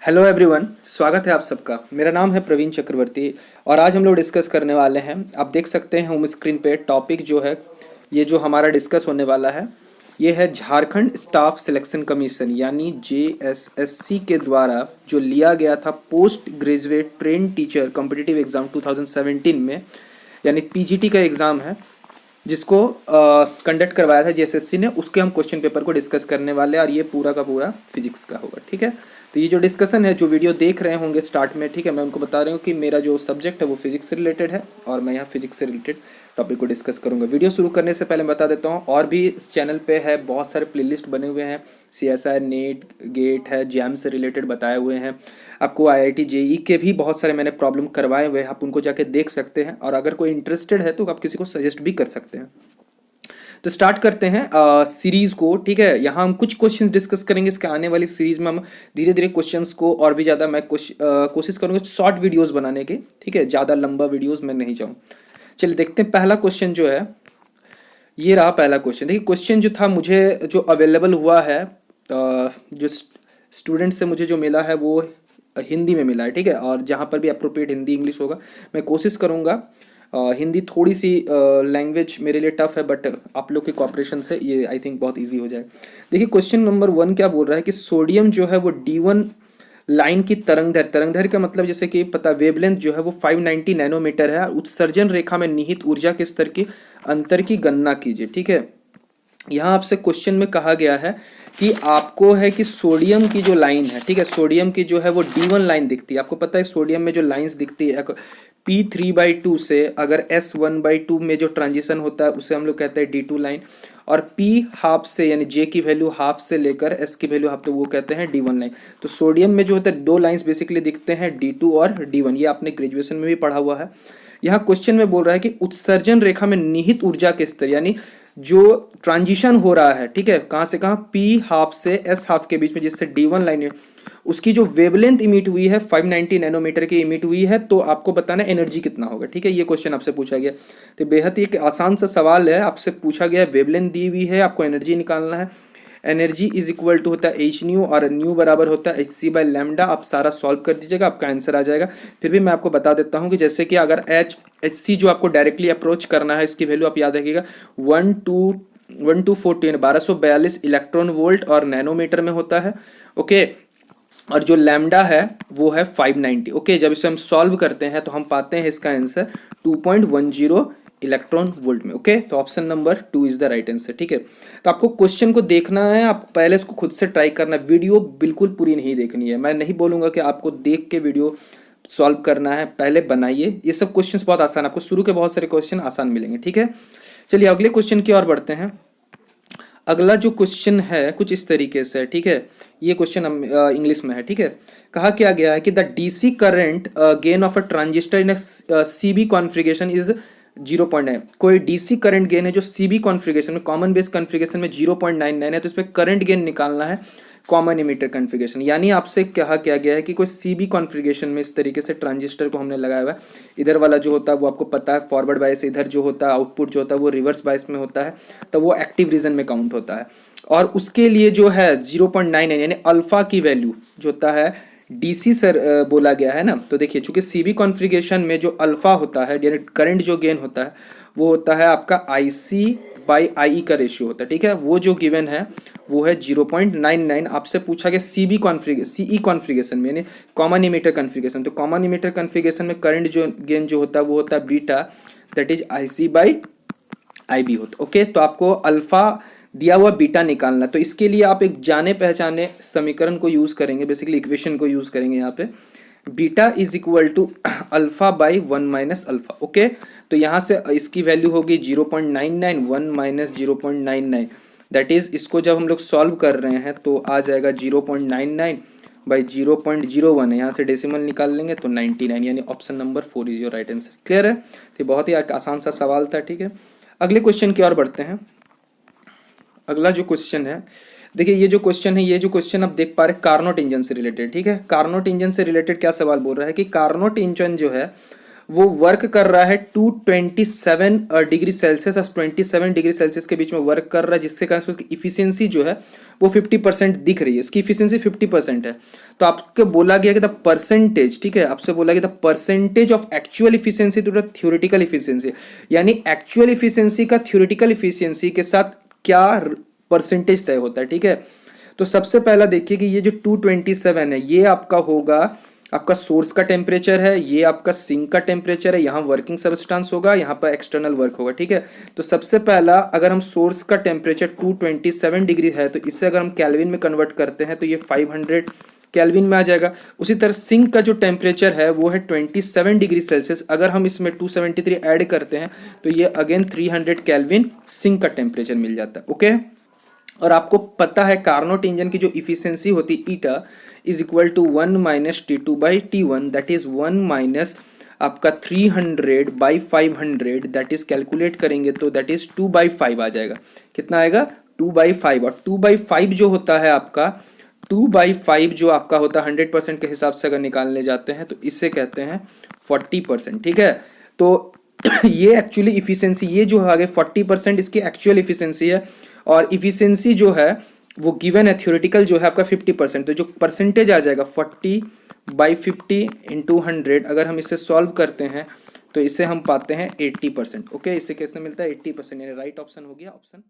Hello everyone, स्वागत है आप सबका। मेरा नाम है प्रवीण चक्रवर्ती और आज हम लोग डिस्कस करने वाले हैं। आप देख सकते हैं होम स्क्रीन पे टॉपिक जो है, ये जो हमारा डिस्कस होने वाला है ये है झारखंड स्टाफ सिलेक्शन कमीशन यानी जेएसएससी के द्वारा जो लिया गया था post graduate train teacher competitive exam 2017 में, यानी पीजीटी का एग्ज़ाम है जिसको कंडक्ट करवाया था जेएसएससी ने। उसके हम क्वेश्चन पेपर को डिस्कस करने वाले हैं और ये पूरा का पूरा फिजिक्स का होगा। ठीक है, तो ये जो डिस्कशन है, जो वीडियो देख रहे होंगे स्टार्ट में, ठीक है, मैं उनको बता रहा हूँ कि मेरा जो सब्जेक्ट है वो फिजिक्स से रिलेटेड है और मैं यहाँ फिजिक्स से रिलेटेड टॉपिक को डिस्कस करूँगा। वीडियो शुरू करने से पहले बता देता हूँ और भी इस चैनल पे है बहुत सारे प्लेलिस्ट बने हुए हैं। सीएसआई, नेट, गेट है, जैम से रिलेटेड बताए हुए हैं। आपको आईआईटी जेई के भी बहुत सारे मैंने प्रॉब्लम करवाए हुए हैं, आप उनको जाके देख सकते हैं और अगर कोई इंटरेस्टेड है तो आप किसी को सजेस्ट भी कर सकते हैं। तो स्टार्ट करते हैं सीरीज को। ठीक है, यहाँ हम कुछ क्वेश्चंस डिस्कस करेंगे। इसके आने वाली सीरीज में हम धीरे धीरे क्वेश्चंस को और भी ज़्यादा मैं कोशिश करूँगा शॉर्ट वीडियोस बनाने की। ठीक है, ज़्यादा लंबा वीडियोस मैं नहीं चाहूँ। चलिए देखते हैं पहला क्वेश्चन जो है, ये रहा पहला क्वेश्चन। देखिए क्वेश्चन जो था मुझे जो अवेलेबल हुआ है, जो स्टूडेंट से मुझे जो मिला है वो हिंदी में मिला है। ठीक है, और जहाँ पर भी अप्रोप्रिएट हिंदी इंग्लिश होगा मैं कोशिश करूँगा। हिंदी थोड़ी सी लैंग्वेज मेरे लिए टफ है, बट आप लोग के कॉपरेशन से ये आई थिंक बहुत इजी हो जाए। देखिए क्वेश्चन नंबर 1 क्या बोल रहा है कि सोडियम जो है वो D1 लाइन की तरंगदैर्घ्य का मतलब जैसे कि पता वेवलेंथ जो है वो 590 नैनोमीटर है। उत्सर्जन रेखा में निहित ऊर्जा के स्तर की अंतर की गणना कीजिए। ठीक है, यहाँ आपसे क्वेश्चन में कहा गया है कि आपको है कि सोडियम की जो लाइन है, ठीक है, सोडियम की जो है वो D1 लाइन दिखती है। आपको पता है सोडियम में जो लाइंस दिखती है P3/2 से अगर S1/2 में जो ट्रांजिशन होता है उसे हम लोग कहते हैं D2 लाइन, और P हाफ से यानी J की वैल्यू हाफ से लेकर S की वैल्यू हाफ, तो वो कहते हैं D1 लाइन। तो सोडियम में जो होता है दो लाइंस बेसिकली दिखते हैं, D2 और D1। ये आपने ग्रेजुएशन में भी पढ़ा हुआ है। यहाँ क्वेश्चन में बोल रहा है कि उत्सर्जन रेखा में निहित ऊर्जा के स्तर, यानी जो ट्रांजिशन हो रहा है, ठीक है, कहाँ से कहाँ, P हाफ से S हाफ के बीच में, जिससे D1 लाइन है, उसकी जो वेवलेंथ इमिट हुई है 590 नैनोमीटर की इमिट हुई है। तो आपको बताना एनर्जी कितना होगा। ठीक है, ये क्वेश्चन आपसे पूछा गया। तो बेहद ही एक आसान सा सवाल है, आपसे पूछा गया है, वेवलेंथ दी हुई है, आपको एनर्जी निकालना है। एनर्जी इज इक्वल टू होता है एच न्यू और न्यू बराबर होता है HC/लैम्डा। आप सारा सॉल्व कर दीजिएगा, आपका आंसर आ जाएगा। फिर भी मैं आपको बता देता हूँ कि जैसे कि अगर HC जो आपको डायरेक्टली अप्रोच करना है, इसकी वैल्यू आप याद रखिएगा 1242 इलेक्ट्रॉन वोल्ट और नैनोमीटर में होता है। ओके, और जो लैम्डा है वो है 590। ओके, जब इसे हम सॉल्व करते हैं तो हम पाते हैं इसका आंसर 2.10 इलेक्ट्रॉन वोल्ट में। ओके, तो option number 2 is the right answer. ठीक है, तो आपको क्वेश्चन को देखना है, आप पहले इसको खुद से ट्राई करना है। वीडियो बिल्कुल पूरी नहीं देखनी है, मैं नहीं बोलूंगा कि आपको देख के वीडियो सॉल्व करना है, पहले बनाइए। ये सब क्वेश्चन बहुत आसान, आपको शुरू के बहुत सारे क्वेश्चन आसान मिलेंगे। ठीक है, चलिए अगले क्वेश्चन की ओर बढ़ते हैं। अगला जो क्वेश्चन है कुछ इस तरीके से, ठीक है, ये क्वेश्चन इंग्लिश में है। ठीक है, कहा क्या गया है कि the DC current gain of a transistor in CB configuration is 0.9। कोई डीसी करंट गेन है जो सीबी कॉन्फ़िगरेशन में, कॉमन बेस कॉन्फ़िगरेशन में 0.99 है, तो इस पर करंट गेन निकालना है कॉमन इमीटर कॉन्फ़िगरेशन। यानी आपसे कहा क्या गया है कि कोई सीबी कॉन्फ़िगरेशन में इस तरीके से ट्रांजिस्टर को हमने लगाया हुआ है। इधर वाला जो होता है वो आपको पता है फॉरवर्ड बायस, इधर जो होता है आउटपुट जो होता है वो रिवर्स बायस में होता है, तो वो एक्टिव रीजन में काउंट होता है। और उसके लिए जो है 0.99 यानी अल्फा की वैल्यू जो होता है डीसी सर बोला गया है ना। तो देखिए चूंकि सीबी कॉन्फ़िगरेशन में जो अल्फा होता है यानी करंट जो गेन होता है वो होता है आपका IC/IE का रेशियो होता है। ठीक है, वो जो गिवन है वो है 0.99। आपसे पूछा गया सीई कॉन्फ़िगरेशन में यानी कॉमन इमीटर कॉन्फ़िगरेशन, तो कॉमन इमीटर कॉन्फ़िगरेशन में करंट जो गेन जो होता है वो होता है बीटा, दैट इज IC/IB होता है। ओके, तो आपको अल्फा दिया हुआ बीटा निकालना, तो इसके लिए आप एक जाने पहचाने समीकरण को यूज करेंगे, बेसिकली इक्वेशन को यूज करेंगे यहाँ पे, beta is equal to alpha - alpha. Okay, तो यहाँ से इसकी वैल्यू होगी 0.99, 1 - 0.99, दैट इज इसको जब हम लोग सॉल्व कर रहे हैं तो आ जाएगा 0.99/0.01 है, यहाँ से डेसिमल निकाल लेंगे तो 99, यानी option number 4 is your right answer. Clear है, तो बहुत ही आसान सा सवाल था। ठीक है, अगले क्वेश्चन की ओर बढ़ते हैं। अगला जो क्वेश्चन है, देखिए ये जो क्वेश्चन है, ये जो क्वेश्चन आप देख पा रहे हैं कार्नोट इंजन से रिलेटेड। ठीक है, कार्नोट इंजन से रिलेटेड क्या सवाल बोल रहा है कि कार्नोट इंजन जो है वो वर्क कर रहा है 227 डिग्री सेल्सियस और 27 डिग्री सेल्सियस के बीच में वर्क कर रहा है, जिसके कारण उसकी इफिशियंसी जो है वो 50% दिख रही है, इसकी इफिशियंसी 50% है। तो आपको बोला गया कि द परसेंटेज, ठीक है, आपसे बोला गया the percentage of actual efficiency to the theoretical efficiency, यानी एक्चुअल इफिशियंसी का थ्योरेटिकल इफिशियंसी के साथ क्या परसेंटेज तय होता है, ठीक है। तो सबसे पहला देखिए कि ये जो 227 है ये आपका होगा, आपका सोर्स का टेम्परेचर है, ये आपका सिंक का टेम्परेचर है, यहाँ वर्किंग सब्सटेंस होगा, यहाँ पर एक्सटर्नल वर्क होगा, ठीक है। तो सबसे पहला अगर हम सोर्स का टेम्परेचर 227 डिग्री है तो इससे अगर हम केल्विन में कन्वर्ट करते हैं तो ये 500 केल्विन में आ जाएगा। उसी तरह सिंक का जो टेम्परेचर है वो है 27 डिग्री सेल्सियस, अगर हम इसमें 273 ऐड करते हैं तो ये अगेन 300 केल्विन सिंक का टेम्परेचर मिल जाता है, ओके। और आपको पता है कार्नोट इंजन की जो इफिशियंसी होती है eta is equal to 1 minus T2/T1, that is 1 minus आपका 300/500, दैट इज कैलकुलेट करेंगे तो दैट इज 2/5 आ जाएगा। कितना आएगा? 2/5। और 2/5 जो होता है आपका, 2/5 जो आपका होता है 100% के हिसाब से अगर निकालने जाते हैं तो इसे कहते हैं 40%, ठीक है। तो ये एक्चुअली इफिशियंसी, ये जो आगे 40% इसकी एक्चुअल इफिशियंसी है, और इफिशियंसी जो है वो गिवन है, थ्योरेटिकल जो है आपका 50%। तो जो परसेंटेज आ जाएगा 40/50 इंटू 100, अगर हम इसे सॉल्व करते हैं तो इसे हम पाते हैं 80%, ओके। इससे कितना मिलता है? 80%, यानी राइट ऑप्शन हो गया ऑप्शन